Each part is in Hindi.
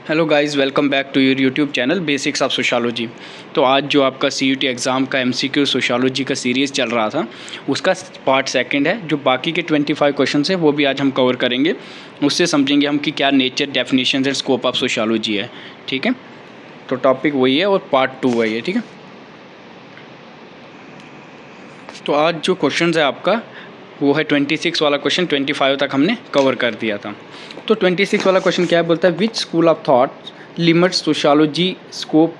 Hello guys, welcome back to your YouTube channel basics of sociology. तो आज जो आपका सीयूटी एग्ज़ाम का एमसीक्यू सोशियोलॉजी का सीरीज़ चल रहा था, उसका पार्ट सेकंड है। जो बाकी के 25 क्वेश्चन है वो भी आज हम कवर करेंगे। उससे समझेंगे हम कि क्या nature, definitions and scope of sociology है। ठीक है, तो टॉपिक वही है और पार्ट 2 वही है। ठीक है, तो आज जो क्वेश्चन है आपका वो है 26 वाला क्वेश्चन। 25 तक हमने कवर कर दिया था। तो 26 वाला क्वेश्चन क्या बोलता है, which school of thought limits sociology scope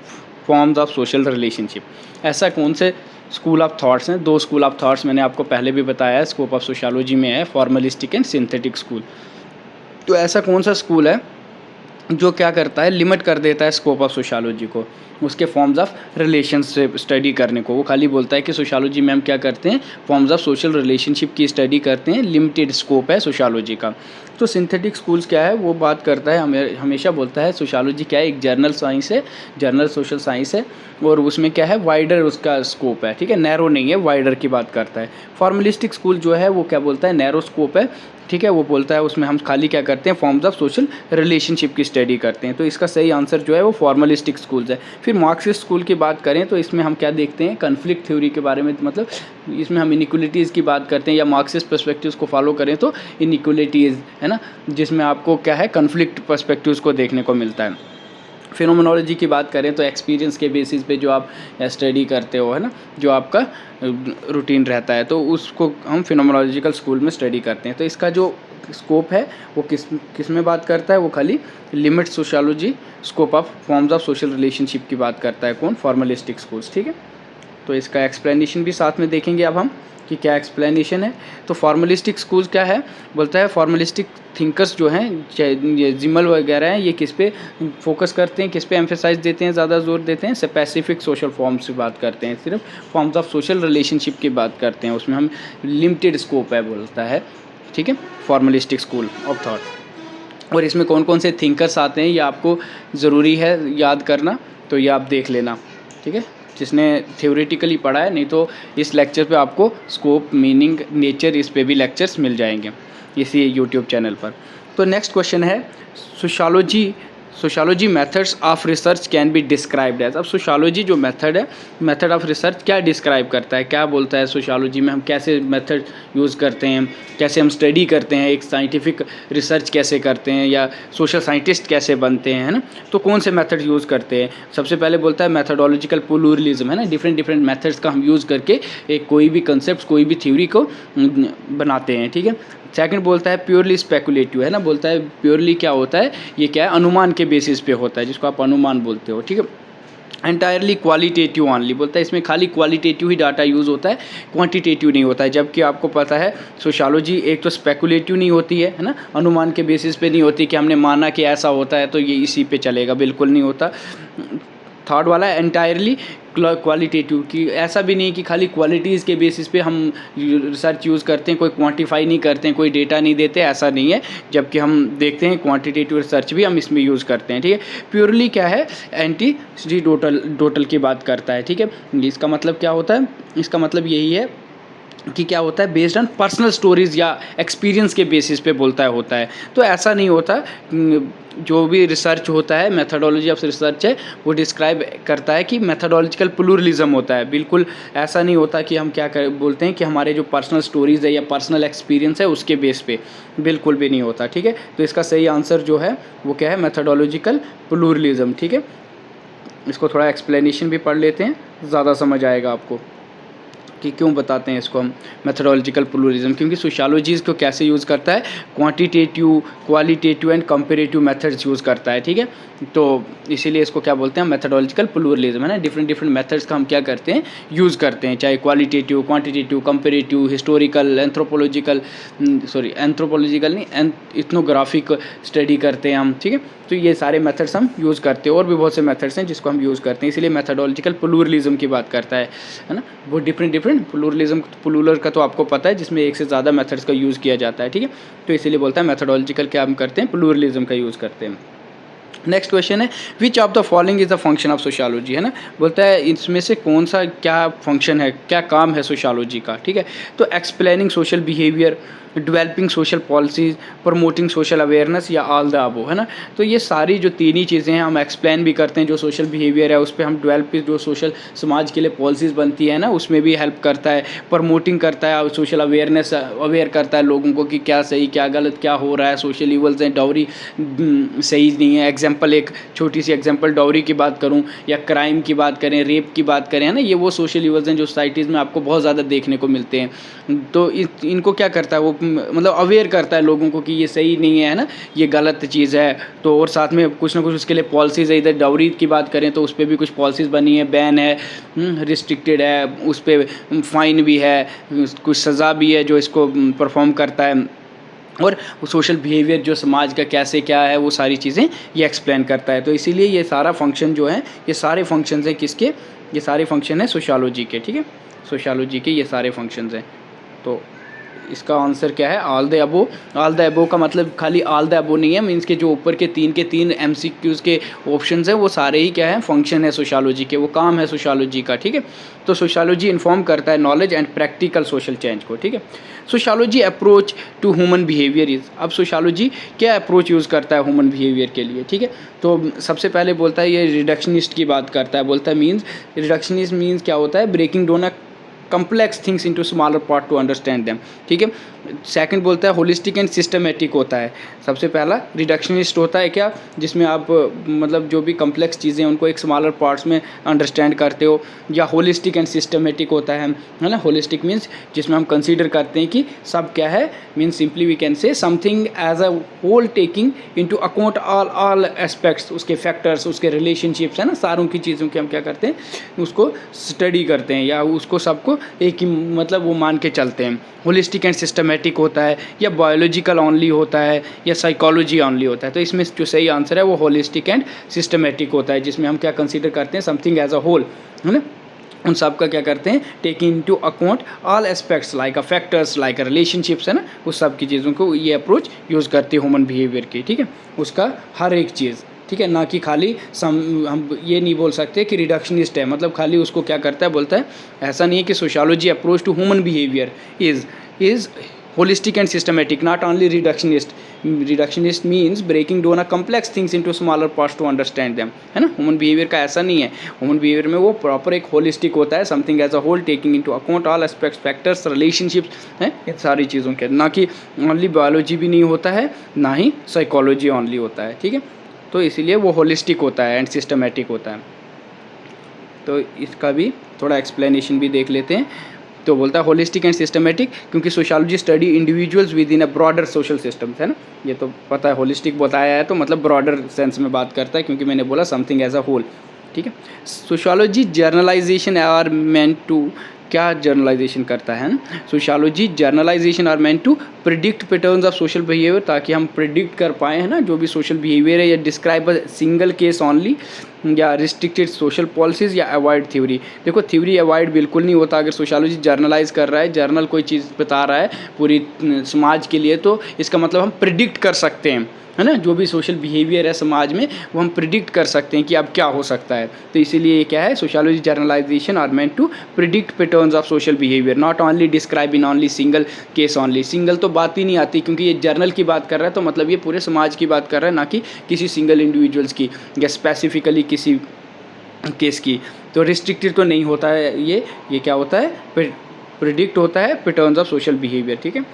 forms of social relationship. ऐसा कौन से स्कूल ऑफ थॉट्स हैं? दो स्कूल ऑफ थॉट्स मैंने आपको पहले भी बताया है, स्कोप ऑफ सोशियोलॉजी में है फॉर्मलिस्टिक एंड सिंथेटिक स्कूल। तो ऐसा कौन सा स्कूल है जो क्या करता है, लिमिट कर देता है स्कोप ऑफ सोशियोलॉजी को, उसके फॉर्म्स ऑफ रिलेशन से स्टडी करने को। वो खाली बोलता है कि सोशियोलॉजी में हम क्या करते हैं, फॉर्म्स ऑफ सोशल रिलेशनशिप की स्टडी करते हैं, लिमिटेड स्कोप है सोशियोलॉजी का। तो सिंथेटिक स्कूल्स क्या है, वो बात करता है, हमेशा बोलता है सोशियोलॉजी क्या है, एक जर्नल साइंस है, जर्नल सोशल साइंस है, और उसमें क्या है, वाइडर उसका स्कोप है। ठीक है, नैरो नहीं है, वाइडर की बात करता है। फॉर्मलिस्टिक स्कूल जो है वो क्या बोलता है, नैरो स्कोप है। ठीक है, वो बोलता है उसमें हम खाली क्या करते हैं, फॉर्म्स ऑफ सोशल रिलेशनशिप की स्टडी करते हैं। तो इसका सही आंसर जो है वो फॉर्मलिस्टिक स्कूल्स है। फिर मार्क्सिस्ट स्कूल की बात करें तो इसमें हम क्या देखते हैं, कन्फ्लिक्ट थ्योरी के बारे में, मतलब इसमें हम इनिक्वलिटीज़ की बात करते हैं, या मार्क्सिस्ट पर्सपेक्टिव्स को फॉलो करें तो इनिक्वलिटीज़ है ना, जिसमें आपको क्या है, कन्फ्लिक्ट पर्सपेक्टिव्स को देखने को मिलता है। फिनोमेनोलॉजी की बात करें तो एक्सपीरियंस के बेसिस पे जो आप स्टडी करते हो, है ना, जो आपका रूटीन रहता है, तो उसको हम फिनोमेनोलॉजिकल स्कूल में स्टडी करते हैं। तो इसका जो स्कोप है वो किस में बात करता है, वो खाली limit sociology scope of forms of social relationship की बात करता है। कौन? Formalistic schools. ठीक है, तो इसका एक्सप्लेनेशन भी साथ में देखेंगे अब हम कि क्या एक्सप्लेनेशन है। तो फॉर्मलिस्टिक स्कूल्स क्या है, बोलता है फॉर्मलिस्टिक थिंकर्स जो हैं, ये जिमल वगैरह हैं, ये किस पे फोकस करते हैं, किस पे एम्फेसाइज देते हैं, ज़्यादा जोर देते हैं, स्पेसिफिक सोशल फॉर्म्स की बात करते हैं, सिर्फ फॉर्म्स ऑफ सोशल रिलेशनशिप की बात करते हैं, उसमें हम लिमिटेड स्कोप है बोलता है। ठीक है, फॉर्मलिस्टिक स्कूल ऑफ थॉट। और इसमें कौन कौन से थिंकर्स आते हैं ये आपको ज़रूरी है याद करना, तो ये आप देख लेना। ठीक है, जिसने थ्योरेटिकली पढ़ा है, नहीं तो इस लेक्चर पे आपको स्कोप, मीनिंग, नेचर, इस पे भी लेक्चर्स मिल जाएंगे इसी यूट्यूब चैनल पर। तो नेक्स्ट क्वेश्चन है, sociology methods of research can be described as. अब सोशियोलॉजी जो मेथड है, मेथड ऑफ रिसर्च क्या डिस्क्राइब करता है, क्या बोलता है सोशियोलॉजी में हम कैसे मेथड यूज़ करते हैं, कैसे हम स्टडी करते हैं, एक साइंटिफिक रिसर्च कैसे करते हैं, या सोशल साइंटिस्ट कैसे बनते हैं, है ना। तो कौन से मेथड यूज़ करते हैं, सबसे पहले बोलता है मेथडोलॉजिकल प्लूरलिज्म, है ना, डिफरेंट मेथड्स का हम यूज़ करके एक कोई भी कंसेप्ट, कोई भी थ्योरी को बनाते हैं। ठीक है, सेकंड बोलता है प्योरली स्पेकुलेटिव, है ना, बोलता है प्योरली क्या होता है, ये क्या है, अनुमान के बेसिस पे होता है, जिसको आप अनुमान बोलते हो। ठीक है, एंटायरली क्वालिटेटिव ऑनली, बोलता है इसमें खाली क्वालिटेटिव ही डाटा यूज़ होता है, क्वांटिटेटिव नहीं होता है। जबकि आपको पता है सोशियोलॉजी एक तो स्पेकुलेटिव नहीं होती है ना, अनुमान के बेसिस पे नहीं होती कि हमने माना कि ऐसा होता है तो ये इसी पे चलेगा, बिल्कुल नहीं होता। थर्ड वाला है एंटायरली क्वालिटेटिव, कि ऐसा भी नहीं कि खाली क्वालिटीज़ के बेसिस पे हम रिसर्च यूज़ करते हैं, कोई क्वांटिफाई नहीं करते हैं, कोई डेटा नहीं देते, ऐसा नहीं है। जबकि हम देखते हैं क्वांटिटेटिव रिसर्च भी हम इसमें यूज़ करते हैं। ठीक है, प्योरली क्या है, एंटीडोटल की बात करता है। ठीक है, इसका मतलब क्या होता है, इसका मतलब यही है कि क्या होता है, बेस्ड ऑन पर्सनल स्टोरीज़ या एक्सपीरियंस के बेसिस पे बोलता है होता है। तो ऐसा नहीं होता, जो भी रिसर्च होता है, मेथडोलॉजी ऑफ रिसर्च है, वो डिस्क्राइब करता है कि मेथडोलॉजिकल प्लूरलिज्म होता है। बिल्कुल ऐसा नहीं होता कि हम क्या बोलते हैं कि हमारे जो पर्सनल स्टोरीज़ है या पर्सनल एक्सपीरियंस है उसके बेस पे, बिल्कुल भी नहीं होता। ठीक है, तो इसका सही आंसर जो है वो क्या है, मेथडोलॉजिकल प्लूरलिज्म। ठीक है, इसको थोड़ा एक्सप्लेनेशन भी पढ़ लेते हैं, ज़्यादा समझ आएगा आपको कि क्यों बताते हैं इसको हम मेथडोलॉजिकल प्लूरलिज्म। क्योंकि सोशियोलॉजी इसको कैसे यूज़ करता है, quantitative, qualitative and comparative methods use करता है। ठीक है, तो इसीलिए इसको क्या बोलते हैं, मेथडोलॉजिकल प्लूरलिज्म, है ना। डिफरेंट मेथड्स का हम क्या करते हैं, यूज़ करते हैं, चाहे qualitative, quantitative, comparative, historical, anthropological नहीं, इथनोग्राफिक स्टडी करते हैं हम। ठीक है, तो ये सारे मेथड्स हम यूज़ करते हैं, और भी बहुत से मेथड्स हैं जिसको हम यूज़ करते हैं, इसीलिए मेथडोलॉजिकल प्लूरलिज्म की बात करता है ना। वो डिफरेंट प्लूरलिज्म, प्लूरल का तो आपको पता है, जिसमें एक से ज़्यादा मेथड्स का यूज़ किया जाता है। ठीक है, तो इसीलिए बोलता है मेथडोलॉजिकल क्या हम करते हैं, प्लूरलिज्म का यूज़ करते हैं। नेक्स्ट क्वेश्चन है, which of the following is the function of sociology, है ना, बोलता है इसमें से कौन सा क्या फंक्शन है, क्या काम है सोशियोलॉजी का। ठीक है, तो explaining social behaviour, developing social policies, promoting social awareness या ऑल द अबव, है ना। तो ये सारी जो तीन ही चीज़ें हैं हम एक्सप्लेन भी करते हैं। जो सोशल बिहेवियर है उस पर हम डेवलप, जो सोशल समाज के लिए पॉलिसीज़ बनती है ना उसमें भी हेल्प करता है, प्रमोटिंग करता है, सोशल अवेयरनेस अवेयर करता है लोगों को कि क्या सही क्या गलत क्या हो रहा है, सोशल इवल्स हैं, डाउरी सही नहीं है। एग्जाम्पल, एक छोटी सी एग्जाम्पल डाउरी की बात करूँ या क्राइम की बात करें, रेप की बात करें, है ना, ये वो सोशल इवल्स हैं जो सोसाइटीज़ में आपको बहुत ज़्यादा देखने को मिलते हैं। तो इनको क्या करता है वो, मतलब अवेयर करता है लोगों को कि ये सही नहीं है ना, ये गलत चीज़ है। तो और साथ में कुछ ना कुछ उसके लिए पॉलिसीज़ है। इधर डाउरी की बात करें तो उस पर भी कुछ पॉलिसीज़ बनी है, बैन है, रिस्ट्रिक्टेड है, उस पर फाइन भी है, कुछ सज़ा भी है जो इसको परफॉर्म करता है, और सोशल बिहेवियर जो समाज का कैसे क्या है वो सारी चीज़ें ये एक्सप्लेन करता है। तो इसीलिए ये सारा फंक्शन जो है, ये सारे फंक्शंस हैं किसके, ये सारे फंक्शन हैं सोशियोलॉजी के, ठीक है, सोशियोलॉजी के ये सारे फंक्शंस हैं। तो इसका आंसर क्या है, all the above. All the above का मतलब खाली ऑल द अबो नहीं है, मीन्स के जो ऊपर के तीन MCQs के ऑप्शंस हैं वो सारे ही क्या है, फंक्शन है सोशियोलॉजी के, वो काम है सोशियोलॉजी का, ठीक है। तो सोशियोलॉजी इन्फॉर्म करता है knowledge and practical social change को, ठीक है। Sociology approach to human behaviour is, अब सोशियोलॉजी क्या अप्रोच यूज़ करता है ह्यूमन बिहेवियर के लिए, ठीक है। तो सबसे पहले बोलता है ये रिडक्शनिस्ट की बात करता है, बोलता है मीन्स, रिडक्शनिस्ट मीन्स क्या होता है, breaking down a complex things into smaller part to understand them, ठीक है। सेकंड बोलता है होलिस्टिक एंड सिस्टमेटिक होता है। सबसे पहला रिडक्शनिस्ट होता है क्या, जिसमें आप मतलब जो भी कम्प्लेक्स चीज़ें हैं उनको एक स्मॉलर पार्ट्स में अंडरस्टैंड करते हो। या होलिस्टिक एंड सिस्टमेटिक होता है ना। होलिस्टिक मीन्स जिसमें हम कंसीडर करते हैं कि सब क्या है, means simply we can say something as a whole taking into account all aspects, उसके फैक्टर्स, उसके रिलेशनशिप्स, है ना, सारों की चीज़ों के हम क्या करते हैं, उसको स्टडी करते हैं या उसको सबको एक ही मतलब वो मान के चलते हैं। होलिस्टिक एंड सिस्टमेटिक होता है, या बायोलॉजिकल ओनली होता है, या साइकोलॉजी ओनली होता है। तो इसमें जो सही आंसर है वो होलिस्टिक एंड सिस्टमेटिक होता है, जिसमें हम क्या कंसीडर करते हैं, समथिंग एज अ होल, है ना, उन सब का क्या करते हैं, taking into account all aspects like अ फैक्टर्स लाइक अ रिलेशनशिप्स, है ना, उस सब की चीज़ों को ये अप्रोच यूज़ करते हैं ह्यूमन बिहेवियर की, ठीक है, उसका हर एक चीज़, ठीक है, ना कि खाली हम ये नहीं बोल सकते कि रिडक्शनिस्ट है मतलब खाली उसको क्या करता है, बोलता है ऐसा नहीं है कि sociology approach to human behaviour is holistic and systematic, not only reductionist. Reductionist means breaking down a complex things into smaller parts to understand them, है ना। ह्यूमन बिहेवियर का ऐसा नहीं है, ह्यूमन बिहेवियर में वो प्रॉपर एक होलिस्टिक होता है, something as a whole taking into account all aspects factors relationships, हैं, इन सारी चीज़ों के, ना कि ओनली बायोलॉजी भी नहीं होता है, ना ही साइकोलॉजी ओनली होता है, ठीक है। तो इसीलिए वो होलिस्टिक होता है एंड सिस्टमेटिक होता है। तो इसका भी थोड़ा एक्सप्लेनेशन भी देख लेते हैं। तो बोलता है होलिस्टिक एंड सिस्टमेटिक क्योंकि sociology study individuals with in a broader social system, है ना, ये तो पता है। होलिस्टिक बताया है तो मतलब ब्रॉडर सेंस में बात करता है, क्योंकि मैंने बोला समथिंग एज अ होल, ठीक है। Sociology generalization are meant to, क्या जर्नलाइजेशन करता है ना, sociology generalization are meant to predict patterns of social behaviour, ताकि हम प्रिडिक्ट कर पाएँ, है ना, जो भी सोशल बिहेवियर है, या describe a single case only, या रिस्ट्रिक्टेड सोशल पॉलिसीज़, या अवॉइड थ्योरी। देखो थ्योरी अवॉइड बिल्कुल नहीं होता। अगर सोशियोलॉजी जर्नलाइज कर रहा है, जर्नल कोई चीज़ बता रहा है पूरी समाज के लिए, तो इसका मतलब हम प्रिडिक्ट कर सकते हैं, है ना, जो भी सोशल बिहेवियर है समाज में वो हम प्रिडिक्ट कर सकते हैं कि अब क्या हो सकता है। तो इसीलिए ये क्या है, sociology generalization are meant to predict patterns of social behaviour, not only describe in only single case only. Single तो बात ही नहीं आती, क्योंकि ये जर्नल की बात कर रहा है, तो मतलब ये पूरे समाज की बात कर रहा है, ना कि किसी सिंगल इंडिविजुअल्स की या स्पेसिफिकली किसी केस की। तो रिस्ट्रिक्टेड तो नहीं होता है ये क्या होता है, प्रिडिक्ट होता है पैटर्न्स ऑफ सोशल बिहेवियर, ठीक है।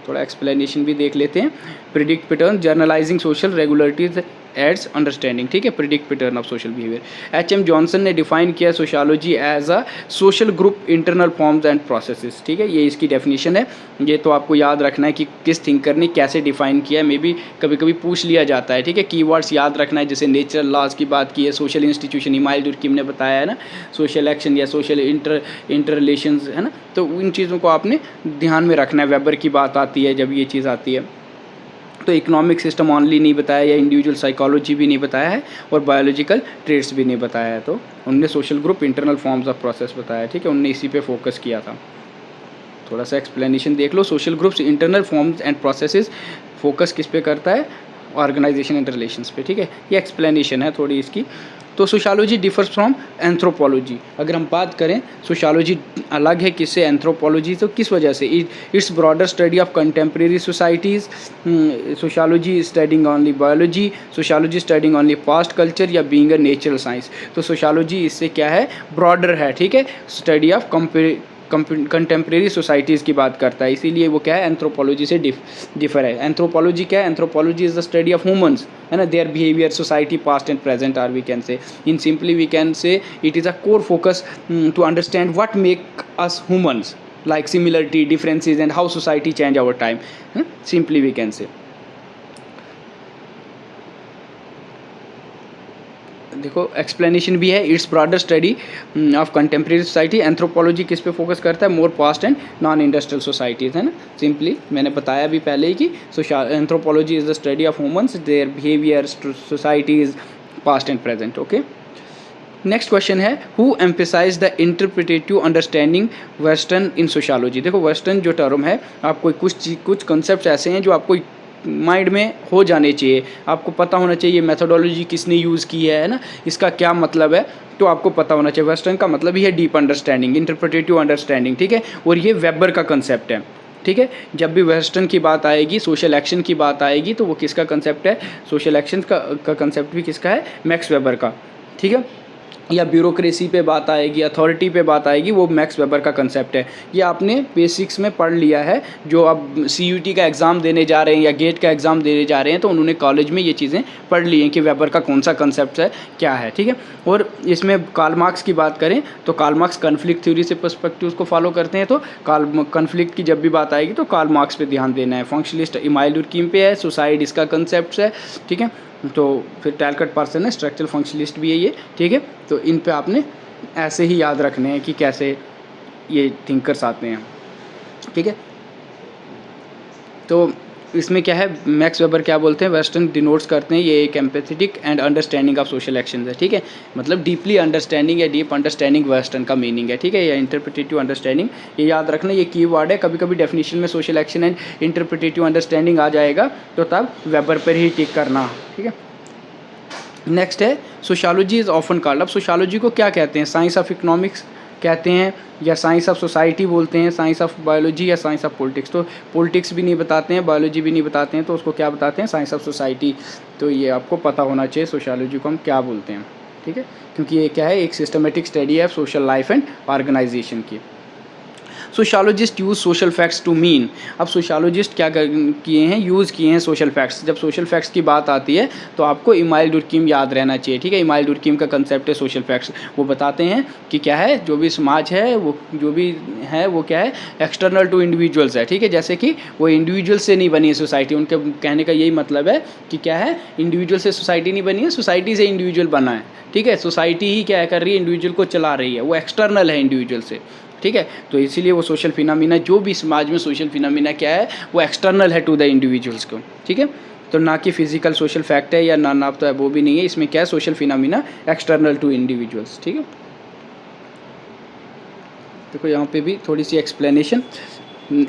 थोड़ा एक्सप्लेनेशन भी देख लेते हैं। Predict pattern generalizing social regularities aids understanding, ठीक है, predict pattern of social behaviour. H M. Johnson ने डिफाइन किया sociology as a social group internal forms and processes, ठीक है, ये इसकी डेफिनेशन है। ये तो आपको याद रखना है कि किस थिंकर ने कैसे डिफाइन किया है, मे बी कभी कभी पूछ लिया जाता है, ठीक है। कीवर्ड्स याद रखना है, जैसे नेचुरल लॉज की बात की है, सोशल इंस्टीट्यूशन इमाइल डुर्किम ने बताया है ना, सोशल एक्शन या सोशल इंटर रिलेशंस, है ना, तो इन चीज़ों को आपने ध्यान में रखना है। वेबर की बात आती है जब ये चीज़ आती है। तो इकोनॉमिक सिस्टम ऑनली नहीं बताया, या इंडिविजुअल साइकोलॉजी भी नहीं बताया है, और बायोलॉजिकल ट्रेट्स भी नहीं बताया है। तो उनने social group internal forms of process बताया, ठीक है, उनने इसी पे फोकस किया था। थोड़ा सा एक्सप्लेनेशन देख लो। Social groups internal forms and processes focus किस पे करता है, ऑर्गेनाइजेशन एंड रिलेशंस पे, ठीक है, ये एक्सप्लेनेशन है थोड़ी इसकी। तो सोशियोलॉजी डिफर्स फ्रॉम एंथ्रोपोलॉजी। अगर हम बात करें सोशियोलॉजी अलग है किससे, एंथ्रोपोलॉजी, तो किस वजह से? It's broader study of contemporary societies, sociology studying only biology, sociology studying only past culture, या बीइंग अ नेचुरल साइंस। तो सोशियोलॉजी इससे क्या है, ब्रॉडर है, ठीक है, स्टडी ऑफ कंटेम्प्रेरी सोसाइटीज़ की बात करता है, इसीलिए वो क्या है, एंथ्रोपोलॉजी से डिफर है। एंथ्रोपोलॉजी क्या है? Anthropology is the study of humans, है ना, their behaviour, society, past and present, or we can say in simply we can say it is a core focus to understand what make us humans, like similarity, differences, and how society change over time. Simply we can say. देखो एक्सप्लेनेशन भी है, it's broader study of contemporary society. Anthropology किस पे फोकस करता है? More past and non industrial societies, है ना। सिंपली मैंने बताया भी पहले ही कि anthropology is the study of humans, their behaviour, societies, past and present. Okay, next question है, who emphasise the interpretative understanding western in sociology. देखो वेस्टर्न जो टर्म है, आपको कुछ कंसेप्ट ऐसे हैं जो आपको माइंड में हो जाने चाहिए, आपको पता होना चाहिए मेथोडोलॉजी किसने यूज़ की है ना, इसका क्या मतलब है, तो आपको पता होना चाहिए। वेस्टर्न का मतलब ही है डीप अंडरस्टैंडिंग, इंटरप्रिटेटिव अंडरस्टैंडिंग, ठीक है, और ये वेबर का कंसेप्ट है, ठीक है। जब भी वेस्टर्न की बात आएगी, सोशल एक्शन की बात आएगी, तो वो किसका कंसेप्ट है? सोशल एक्शन का कंसेप्ट भी किसका है? मैक्स वेबर का, ठीक है। या ब्यूरोक्रेसी पे बात आएगी, अथॉरिटी पे बात आएगी, वो मैक्स वेबर का कंसेप्ट है। ये आपने बेसिक्स में पढ़ लिया है, जो अब सीयूटी का एग्ज़ाम देने जा रहे हैं या गेट का एग्ज़ाम देने जा रहे हैं, तो उन्होंने कॉलेज में ये चीज़ें पढ़ ली हैं कि वेबर का कौन सा कंसेप्ट है, क्या है, ठीक है। और इसमें कार्ल मार्क्स की बात करें तो कार्ल मार्क्स कन्फ्लिक्ट थ्योरी से पर्सपेक्टिव्स को फॉलो करते हैं, तो कन्फ्लिक्ट की जब भी बात आएगी तो कार्ल मार्क्स पे ध्यान देना है। फंक्शनलिस्ट इमाइल डुर्कीम पे है, सुसाइड इसका कंसेप्ट है, ठीक है। तो फिर टैलकट पार्सन है, स्ट्रक्चरल फंक्शनलिस्ट भी है ये, ठीक है। तो इन पे आपने ऐसे ही याद रखने हैं कि कैसे ये थिंकर्स आते हैं, ठीक है। तो इसमें क्या है, मैक्स वेबर क्या बोलते हैं, वेस्टर्न डिनोट्स करते हैं, ये एक empathetic and understanding of social actions है, ठीक है। मतलब डीपली अंडरस्टैंडिंग या डीप अंडरस्टैंडिंग वेस्टर्न का मीनिंग है, ठीक है, या इंटरप्रिटेटिव अंडरस्टैंडिंग, ये याद रखना, ये की वर्ड है। कभी कभी डेफिनेशन में social action and interpretative understanding आ जाएगा, तो तब वेबर पर ही टिक करना, ठीक है। नेक्स्ट है, सोशियोलॉजी इज़ ऑफन कॉल्ड। अब सोशियोलॉजी को क्या कहते हैं? साइंस ऑफ इकोनॉमिक्स कहते हैं, या साइंस ऑफ सोसाइटी बोलते हैं, साइंस ऑफ बायोलॉजी, या साइंस ऑफ पॉलिटिक्स। तो पॉलिटिक्स भी नहीं बताते हैं, बायोलॉजी भी नहीं बताते हैं, तो उसको क्या बताते हैं? Science of society. तो ये आपको पता होना चाहिए सोशियोलॉजी को हम क्या बोलते हैं, ठीक है, क्योंकि ये क्या है, एक सिस्टमेटिक स्टडी है सोशल लाइफ एंड ऑर्गेनाइजेशन की। Sociologist use social facts to mean. अब सोशियोलॉजिस्ट क्या किए हैं, यूज़ किए हैं सोशल फैक्ट्स। जब सोशल फैक्ट्स की बात आती है तो आपको इमाइल डुर्कीम याद रहना चाहिए, ठीक है। इमाइल डुर्कीम का कंसेप्ट है सोशल फैक्ट्स। वो बताते हैं कि क्या है, जो भी समाज है, वो जो भी है वो क्या है, एक्सटर्नल टू इंडिविजुअल्स है, ठीक है। जैसे कि वो इंडिविजुअल से नहीं बनी है सोसाइटी, उनके कहने का यही मतलब है कि क्या है, इंडिविजुअल से सोसाइटी नहीं बनी है, सोसाइटी से इंडिविजुअल बना है, ठीक है। सोसाइटी ही क्या कर रही है, इंडिविजुअल को चला रही है, वो एक्सटर्नल है इंडिविजुअल से, ठीक है। तो इसीलिए वो सोशल फिनोमिना, जो भी समाज में सोशल फिनोमिना क्या है, वो एक्सटर्नल है टू द इंडिविजुअल्स को, ठीक है। तो ना कि फिजिकल सोशल फैक्ट है या ना तो है, वो भी नहीं है। इसमें क्या है, social phenomena external to individuals, ठीक है। देखो यहाँ पे भी थोड़ी सी एक्सप्लेनेशन,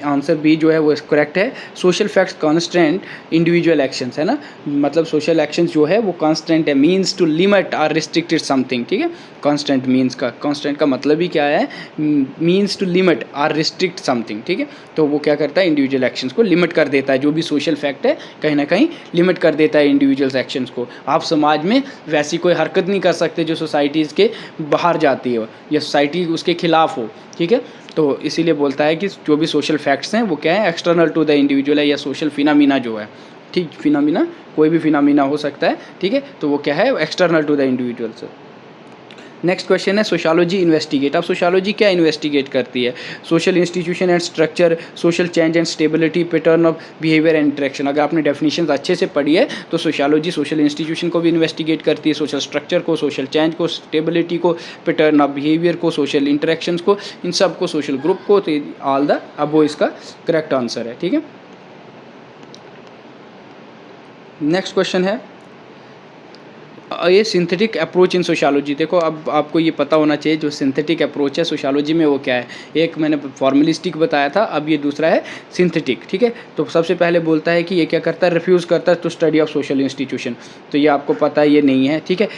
आंसर बी जो है वो करेक्ट है। Social facts constant individual actions, है ना, मतलब सोशल एक्शंस जो है वो कॉन्स्टेंट है, मीन्स टू लिमिट और रिस्ट्रिक्टेड समथिंग, ठीक है। कॉन्स्टेंट मीन्स का, कॉन्स्टेंट का मतलब ही क्या है, मीन्स टू लिमिट और रिस्ट्रिक्ट समथिंग, ठीक है। तो वो क्या करता है, इंडिविजुअल एक्शंस को लिमिट कर देता है। जो भी सोशल फैक्ट है कहीं ना कहीं लिमिट कर देता है इंडिविजुअल्स एक्शंस को। आप समाज में वैसी कोई हरकत नहीं कर सकते जो सोसाइटीज़ के बाहर जाती हो या सोसाइटी उसके खिलाफ हो, ठीक है। तो इसीलिए बोलता है कि जो भी सोशल फैक्ट्स हैं वो क्या है, एक्सटर्नल टू द इंडिविजुअल है, या सोशल फिनोमिना जो है, ठीक, फिनोमिना कोई भी फिनोमिना हो सकता है, ठीक है। तो वो क्या है, external to the individuals. Next question है, सोशियोलॉजी इन्वेस्टिगेट। अब सोशियोलॉजी क्या इन्वेस्टिगेट करती है? Social institution and structure, social change and stability, pattern of behaviour and interaction. अगर आपने डेफिनेशन अच्छे से पढ़ी है तो सोशियोलॉजी सोशल इंस्टीट्यूशन को भी इन्वेस्टिगेट करती है, सोशल स्ट्रक्चर को, सोशल चेंज को, स्टेबिलिटी को, पैटर्न ऑफ बिहेवियर को, सोशल इंटरेक्शंस को, इन सब को, सोशल ग्रुप को। तो ऑल द अबो इसका करेक्ट आंसर है, ठीक है। नेक्स्ट क्वेश्चन है, ये सिंथेटिक अप्रोच इन सोशियोलॉजी, देखो अब आपको ये पता होना चाहिए जो सिंथेटिक अप्रोच है सोशियोलॉजी में वो क्या है। एक मैंने फॉर्मलिस्टिक बताया था, अब ये दूसरा है सिंथेटिक, ठीक है। तो सबसे पहले बोलता है कि ये क्या करता है, रिफ्यूज़ करता है to study of social institution, तो ये आपको पता है ये नहीं है, ठीक है।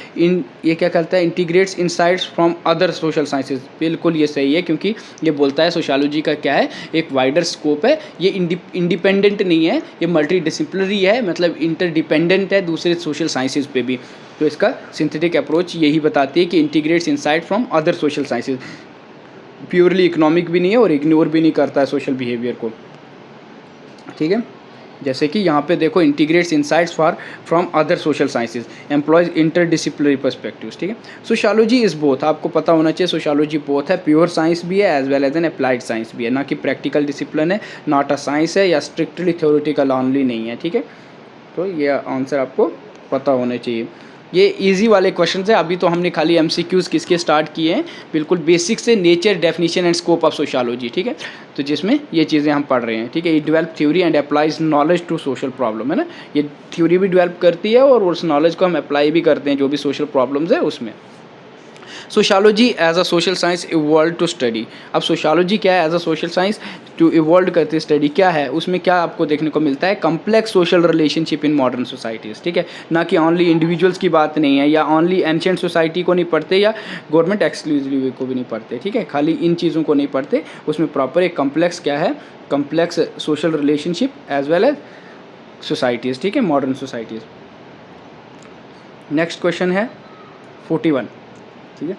ये क्या करता है, integrates insights from other social sciences, बिल्कुल ये सही है, क्योंकि ये बोलता है सोशियोलॉजी का क्या है, एक वाइडर स्कोप है, ये इंडिपेंडेंट नहीं है, ये मल्टी डिसिप्लिनरी है, मतलब इंटरडिपेंडेंट है दूसरे सोशल साइंसेज पे भी। तो इसका सिंथेटिक अप्रोच यही बताती है कि integrates insight from other social sciences, purely economic भी नहीं है और इग्नोर भी नहीं करता है सोशल बिहेवियर को, ठीक है। जैसे कि यहाँ पे देखो, integrates insights from other social sciences, employs interdisciplinary perspectives, ठीक है। सोशियोलॉजी इज बोथ, आपको पता होना चाहिए सोशियोलॉजी बोथ है, प्योर साइंस भी है as well as an applied science भी है, ना कि प्रैक्टिकल डिसिप्लिन है, नॉट अ साइंस है, या स्ट्रिक्टली थ्योरेटिकल ऑनली नहीं है, ठीक है। तो ये आंसर आपको पता होने चाहिए। ये इजी वाले क्वेश्चन है। अभी तो हमने खाली एमसीक्यूज़ किसके स्टार्ट किए हैं, बिल्कुल बेसिक से, nature, definition and scope of sociology, ठीक है। तो जिसमें ये चीज़ें हम पढ़ रहे हैं, ठीक है। ये develop theory and applies knowledge to social problem, है ना, ये थ्योरी भी डेवलप करती है और उस नॉलेज को हम अप्लाई भी करते हैं जो भी सोशल प्रॉब्लम्स है उसमें। Sociology as a social science evolve to study, अब सोशियोलॉजी क्या है, as a social science to evolve करती है, स्टडी क्या है, उसमें क्या आपको देखने को मिलता है, complex social relationship in modern societies, ठीक है। ना कि ओनली इंडिविजुअल्स की बात नहीं है, या ओनली एंशिएंट सोसाइटी को नहीं पढ़ते, या गवर्नमेंट एक्सक्लूसिव को भी नहीं पढ़ते, ठीक है। खाली इन चीज़ों को नहीं पढ़ते, उसमें प्रॉपर एक कम्प्लेक्स क्या है, complex social relationship as well as societies, ठीक है, मॉडर्न सोसाइटीज़। नेक्स्ट क्वेश्चन है 41, ठीक है।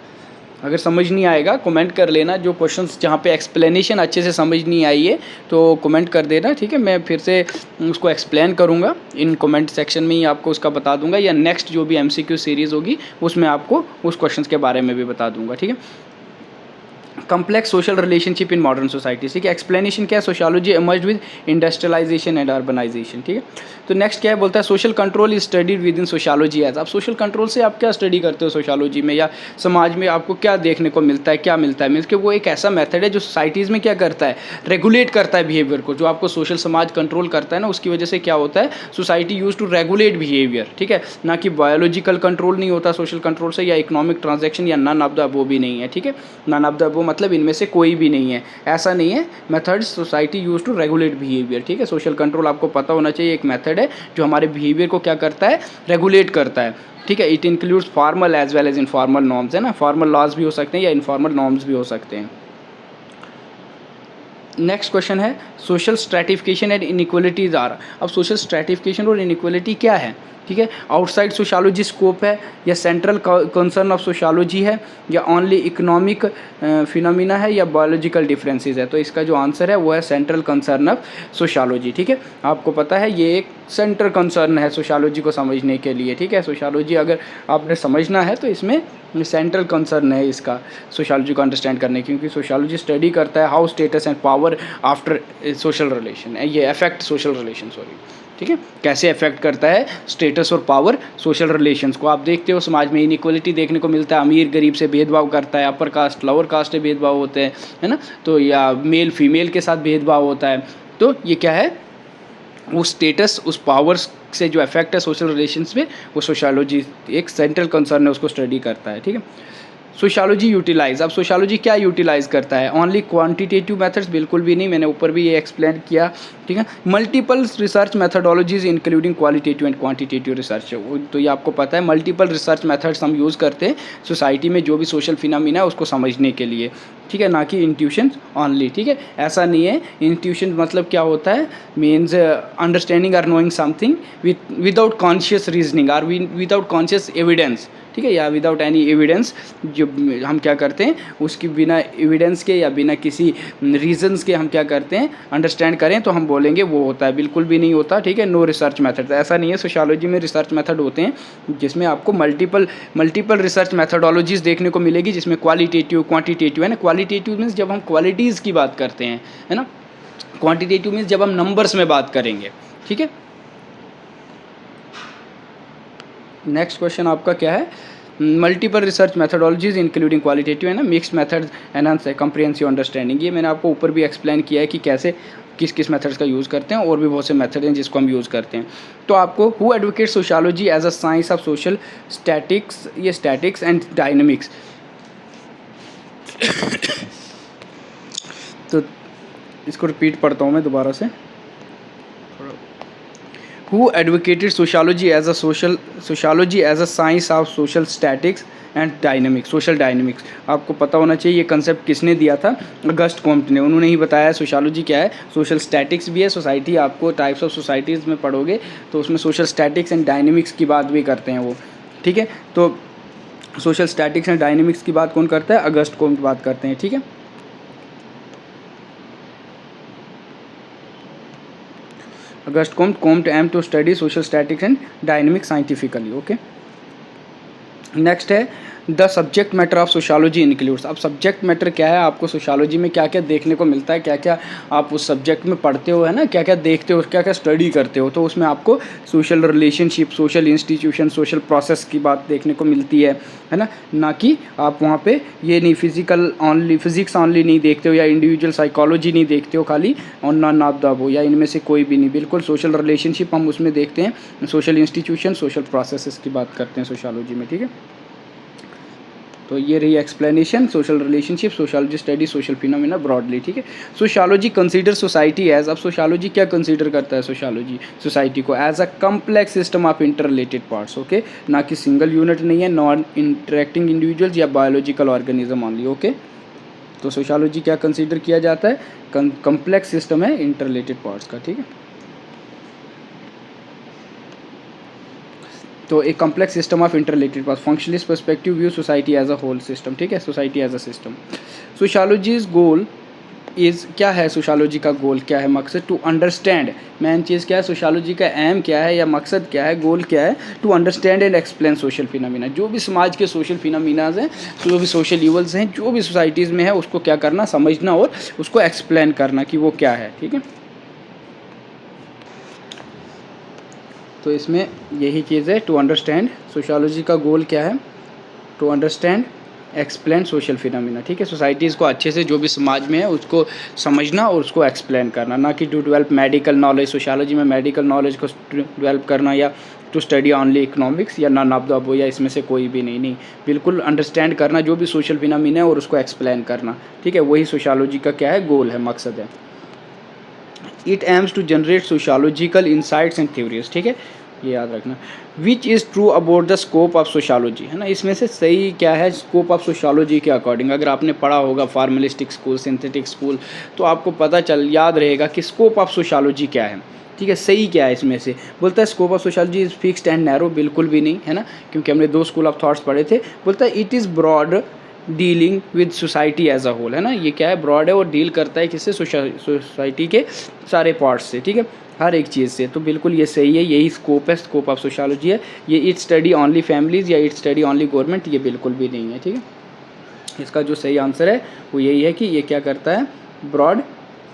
अगर समझ नहीं आएगा कमेंट कर लेना, जो क्वेश्चंस जहाँ पे एक्सप्लेनेशन अच्छे से समझ नहीं आई है तो कमेंट कर देना, ठीक है। मैं फिर से उसको एक्सप्लेन करूँगा इन कमेंट सेक्शन में ही, आपको उसका बता दूंगा, या नेक्स्ट जो भी एमसीक्यू सीरीज़ होगी उसमें आपको उस क्वेश्चन के बारे में भी बता दूंगा, ठीक है। Complex social relationship in modern society, ठीक है। एक्सप्लेनेशन क्या है, sociology emerged with industrialization and urbanization, ठीक है। तो नेक्स्ट क्या है, बोलता है social control is studied within sociology as, आप सोशल कंट्रोल से आप क्या स्टडी करते हो सोशियोलॉजी में, या समाज में आपको क्या देखने को मिलता है, क्या मिलता है, मीन्स कि वो एक ऐसा मेथड है जो सोसाइटीज़ में क्या करता है, रेगुलेट करता है बिहेवियर को, जो आपको सोशल समाज कंट्रोल करता है ना, उसकी वजह से क्या होता है, society use to regulate behaviour, ठीक है। ना कि बायोलॉजिकल कंट्रोल नहीं होता सोशल कंट्रोल से, या इकोनॉमिक ट्रांजेक्शन, या नन ऑफ द अबव भी नहीं है, ठीक है। नन ऑफ द अबव मतलब इनमें से कोई भी नहीं है, ऐसा नहीं है। Methods society use to regulate behaviour, ठीक है। सोशल कंट्रोल आपको पता होना चाहिए, एक मेथड है जो हमारे बिहेवियर को क्या करता है, रेगुलेट करता है, ठीक है। It includes formal as well as informal norms, है ना, फॉर्मल लॉज भी हो सकते हैं या इनफॉर्मल नॉर्म्स भी हो सकते हैं। नेक्स्ट क्वेश्चन है social stratification and inequalities are, अब सोशल स्ट्रैटिफिकेशन और इनइक्वालिटी क्या है, ठीक है। आउटसाइड सोशियोलॉजी स्कोप है, या सेंट्रल कंसर्न ऑफ सोशियोलॉजी है, या ओनली इकोनॉमिक फिनोमिना है, या बायोलॉजिकल डिफरेंसेस है। तो इसका जो आंसर है वो है सेंट्रल कंसर्न ऑफ सोशियोलॉजी, ठीक है। आपको पता है ये एक सेंट्रल कंसर्न है सोशियोलॉजी को समझने के लिए, ठीक है। सोशियोलॉजी अगर आपने समझना है तो इसमें सेंट्रल कंसर्न है इसका, सोशियोलॉजी को अंडरस्टैंड करने, क्योंकि सोशियोलॉजी स्टडी करता है how status and power after social relation, ये अफेक्ट सोशल रिलेशन, सॉरी, ठीक है, कैसे अफेक्ट करता है स्टेटस और पावर सोशल रिलेशंस को। आप देखते हो समाज में इनइक्वालिटी देखने को मिलता है, अमीर गरीब से भेदभाव करता है, अपर कास्ट लोअर कास्ट से भेदभाव होते हैं, है ना, तो या मेल फीमेल के साथ भेदभाव होता है। तो ये क्या है, वो स्टेटस, उस पावर्स से जो इफेक्ट है सोशल रिलेशंस पे, वो सोशियोलॉजी एक सेंट्रल कंसर्न है, उसको स्टडी करता है, ठीक है। सोशियोलॉजी यूटिलाइज, अब सोशियोलॉजी क्या यूटिलाइज करता है, ओनली क्वांटिटेटिव मेथड्स, बिल्कुल भी नहीं, मैंने ऊपर भी ये एक्सप्लेन किया, ठीक है। Multiple research methodologies including qualitative and quantitative research, तो ये आपको पता है, मल्टीपल रिसर्च मेथड्स हम यूज़ करते हैं सोसाइटी में जो भी सोशल फिनोमिना है उसको समझने के लिए, ठीक है, ना कि इंट्यूशन ऑनली, ठीक है। ऐसा नहीं है, इंट्यूशन मतलब क्या होता है, मीन्स अंडरस्टैंडिंग और knowing something without conscious reasoning और विदाउट कॉन्शियस एविडेंस, ठीक है, या विदाउट एनी एविडेंस, जो हम क्या करते हैं उसकी बिना एविडेंस के या बिना किसी रीजंस के हम क्या करते हैं अंडरस्टैंड करें तो हम बोलेंगे वो होता है, बिल्कुल भी नहीं होता, ठीक है। नो रिसर्च मेथड, ऐसा नहीं है। सोशियोलॉजी में रिसर्च मेथड होते हैं जिसमें आपको मल्टीपल रिसर्च मेथडोलॉजीज देखने को मिलेगी, जिसमें क्वालिटेटिव क्वांटिटेटिव, है ना। क्वालिटेटिव मीन्स जब हम क्वालिटीज़ की बात करते हैं, है ना, क्वांटिटेटिव मीन्स जब हम नंबर्स में बात करेंगे, ठीक है। नेक्स्ट क्वेश्चन आपका क्या है, multiple research methodologies including qualitative, है ना, mix methods enhance comprehensive understanding, ये मैंने आपको ऊपर भी एक्सप्लेन किया है कि कैसे किस किस मेथड्स का यूज़ करते हैं, और भी बहुत से मेथड हैं जिसको हम यूज़ करते हैं। तो आपको who advocate sociology as a science of social statics, ये स्टैटिक्स एंड डायनेमिक्स। तो इसको रिपीट पढ़ता हूँ मैं दोबारा से। Who advocated sociology as a science of social statics and dynamics, social dynamics. आपको पता होना चाहिए ये कंसेप्ट किसने दिया था, अगस्ट कॉम्ट ने। उन्होंने ही बताया सोशियोलॉजी क्या है, सोशल स्टैटिक्स भी है, सोसाइटी आपको टाइप्स ऑफ सोसाइटीज़ में पढ़ोगे तो उसमें सोशल स्टैटिक्स एंड डायनेमिक्स की बात भी करते हैं वो, ठीक है। तो सोशल स्टैटिक्स एंड डायनेमिक्स की बात कौन करता है, अगस्ट कॉम्ट बात करते हैं, ठीक है। August Comte aimed to study social statics and dynamics scientifically. Okay. Next है the subject matter of sociology includes. अब सब्जेक्ट मैटर क्या है, आपको सोशियोलॉजी में क्या क्या देखने को मिलता है, क्या क्या आप उस सब्जेक्ट में पढ़ते हो, है ना, क्या क्या देखते हो, क्या क्या स्टडी करते हो। तो उसमें आपको social relationship, social institution, social process की बात देखने को मिलती है ना कि आप वहाँ पे ये नहीं फिजिक्स ऑनली नहीं देखते हो, या इंडिविजुअल साइकोलॉजी नहीं देखते हो खाली, और ना हो या इनमें से कोई भी नहीं, बिल्कुल सोशल रिलेशनशिप हम उसमें देखते हैं, सोशल इंस्टीट्यूशन, सोशल प्रोसेसेस की बात करते हैं सोशियोलॉजी में, ठीक है। तो ये रही explanation, social relationship, sociology study social phenomena broadly, ठीक है। सोशियोलॉजी कंसीडर सोसाइटी एज, अब सोशियोलॉजी क्या कंसीडर करता है, सोशियोलॉजी सोसाइटी को as a complex system of interrelated parts, okay, ना कि सिंगल यूनिट नहीं है, नॉन इंटरेक्टिंग इंडिविजुअल्स या बायोलॉजिकल ऑर्गेनिज्म ओनली, ओके। तो सोशियोलॉजी क्या कंसीडर किया जाता है, कम्प्लेक्स सिस्टम है इंटर रिलेटेड पार्ट्स का, ठीक है। तो एक complex system of interrelated parts, functionalist perspective view society as a whole system, ठीक है, society as a system. Sociology's goal is, क्या है सोशियोलॉजी का गोल, क्या है मकसद, टू अंडरस्टैंड, मेन चीज़ क्या है, सोशियोलॉजी का एम क्या है या मकसद क्या है, गोल क्या है, to understand and explain social phenomena. जो भी समाज के सोशल फिनोमिनाज हैं, जो भी सोशल इवल्स हैं, जो भी सोसाइटीज़ में है, उसको क्या करना, समझना और उसको एक्सप्लेन करना कि वो क्या है, ठीक है। तो इसमें यही चीज़ है, टू अंडरस्टैंड, सोशियोलॉजी का गोल क्या है, to understand explain social phenomena, ठीक है। सोसाइटीज़ को अच्छे से जो भी समाज में है उसको समझना और उसको एक्सप्लेन करना, ना कि to develop medical knowledge, sociology में मेडिकल नॉलेज को डेवलप करना, या टू स्टडी ऑनली इकोनॉमिक्स या नॉन ऑफ द अबव, या इसमें से कोई भी नहीं, बिल्कुल अंडरस्टैंड करना जो भी सोशल फिनोमिना है और उसको एक्सप्लेन करना, ठीक है। वही सोशियोलॉजी का क्या है, गोल है, मकसद है। It aims to generate sociological insights and theories, ठीक है, ये याद रखना। Which is true about the scope of sociology, है ना, इसमें से सही क्या है स्कोप ऑफ सोशियोलॉजी के अकॉर्डिंग। अगर आपने पढ़ा होगा फार्मलिस्टिक स्कूल, सिंथेटिक स्कूल, तो आपको याद रहेगा कि स्कोप ऑफ सोशियोलॉजी क्या है, ठीक है, सही क्या है इसमें से। बोलता है scope of sociology is fixed and narrow, बिल्कुल भी नहीं, है ना, क्योंकि हमने 2 स्कूल ऑफ थॉट्स पढ़े थे। बोलता है it is broad dealing with society as a whole, है ना, ये क्या है, ब्रॉड है और डील करता है किससे, सोसाइटी के सारे पार्ट्स से, ठीक है, हर एक चीज़ से। तो बिल्कुल ये सही है, यही स्कोप है, स्कोप ऑफ सोशियोलॉजी है। ये इट स्टडी ऑनली फैमिलीज़ या इट स्टडी ऑनली गवर्नमेंट, ये बिल्कुल भी नहीं है, ठीक है। इसका जो सही आंसर है वो यही है कि ये क्या करता है, broad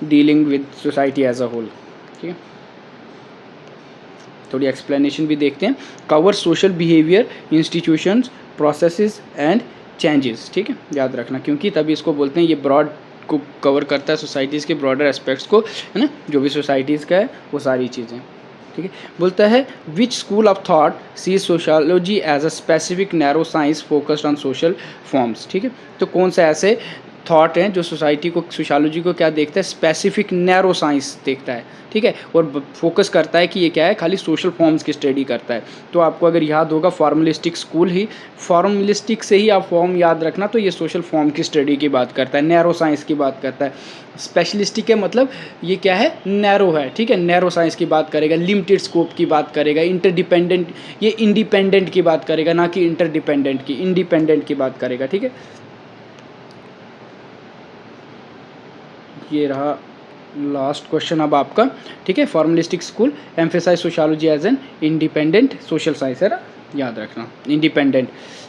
dealing with society as a whole, ठीक है। थोड़ी एक्सप्लेनेशन भी देखते हैं। Cover social behaviour, institutions, processes and changes, ठीक है, याद रखना, क्योंकि तभी इसको बोलते हैं, ये ब्रॉड को कवर करता है सोसाइटीज़ के ब्रॉडर एस्पेक्ट्स को, है ना, जो भी सोसाइटीज़ का है वो सारी चीज़ें, ठीक है। बोलता है which school of thought see sociology as a specific narrow science focused on social forms, ठीक है। तो कौन सा ऐसे थॉट हैं जो सोसाइटी को, सोशियोलॉजी को क्या देखता है, स्पेसिफिक नैरो साइंस देखता है, ठीक है, और फोकस करता है कि ये क्या है, खाली सोशल फॉर्म्स की स्टडी करता है। तो आपको अगर याद होगा फॉर्मलिस्टिक स्कूल ही, फॉर्मलिस्टिक से ही आप फॉर्म याद रखना, तो ये सोशल फॉर्म की स्टडी की बात करता है, नैरो साइंस की बात करता है। स्पेशलिस्टिक है मतलब ये क्या है, नैरो है, ठीक है, नैरो साइंस की बात करेगा, लिमिटेड स्कोप की बात करेगा, इंटरडिपेंडेंट, ये इंडिपेंडेंट की बात करेगा, ना कि इंटरडिपेंडेंट की, इंडिपेंडेंट की बात करेगा, ठीक है। ये रहा लास्ट क्वेश्चन अब आपका, ठीक है। Formalistic school emphasize sociology as an independent social science, है ना, याद रखना, independent.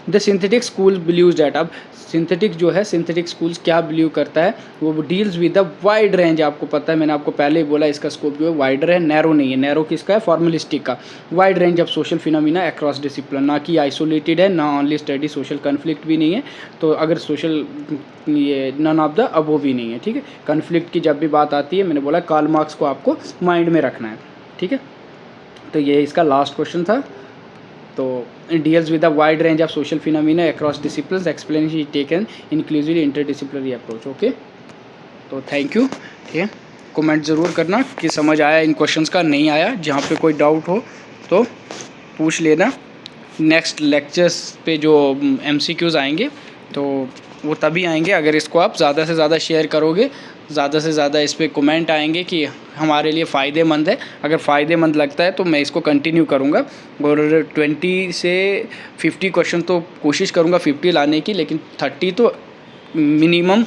The synthetic school believes that, अब सिंथेटिक जो है, सिंथेटिक स्कूल्स क्या बिलीव करता है, वो deals with the wide range. आपको पता है, मैंने आपको पहले ही बोला इसका स्कोप जो है वाइडर है, नैरो नहीं है। नैरो किसका है, फॉर्मलिस्टिक का। Wide range of social phenomena across discipline, ना कि आइसोलेटेड है, ना ओनली स्टडी सोशल कन्फ्लिक्ट भी नहीं है। तो अगर सोशल ये नन ऑफ द अबो भी नहीं है, ठीक है। कन्फ्लिक्ट की जब भी बात आती है, मैंने बोला कार्ल मार्क्स को आपको माइंड में रखना है, ठीक है। तो ये इसका लास्ट क्वेश्चन था। तो deals with the wide range of social phenomena across disciplines, explanation taken inclusively interdisciplinary approach. Okay, तो थैंक यू, ठीक है। कमेंट ज़रूर करना कि समझ आया इन क्वेश्चंस का, नहीं आया। जहाँ पे कोई डाउट हो तो पूछ लेना। नेक्स्ट लेक्चर्स पे जो MCQs आएंगे तो वो तभी आएंगे अगर इसको आप ज़्यादा से ज़्यादा शेयर करोगे, ज़्यादा से ज़्यादा इस पर कमेंट आएंगे कि हमारे लिए फ़ायदेमंद है। अगर फ़ायदेमंद लगता है तो मैं इसको कंटिन्यू करूँगा, और 20 से 50 क्वेश्चन तो कोशिश करूँगा 50 लाने की, लेकिन 30 तो मिनिमम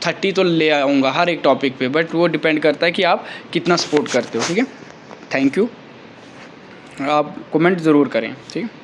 30 तो ले आऊँगा हर एक टॉपिक पे। बट वो डिपेंड करता है कि आप कितना सपोर्ट करते हो, ठीक है। थैंक यू, आप कमेंट ज़रूर करें, ठीक है।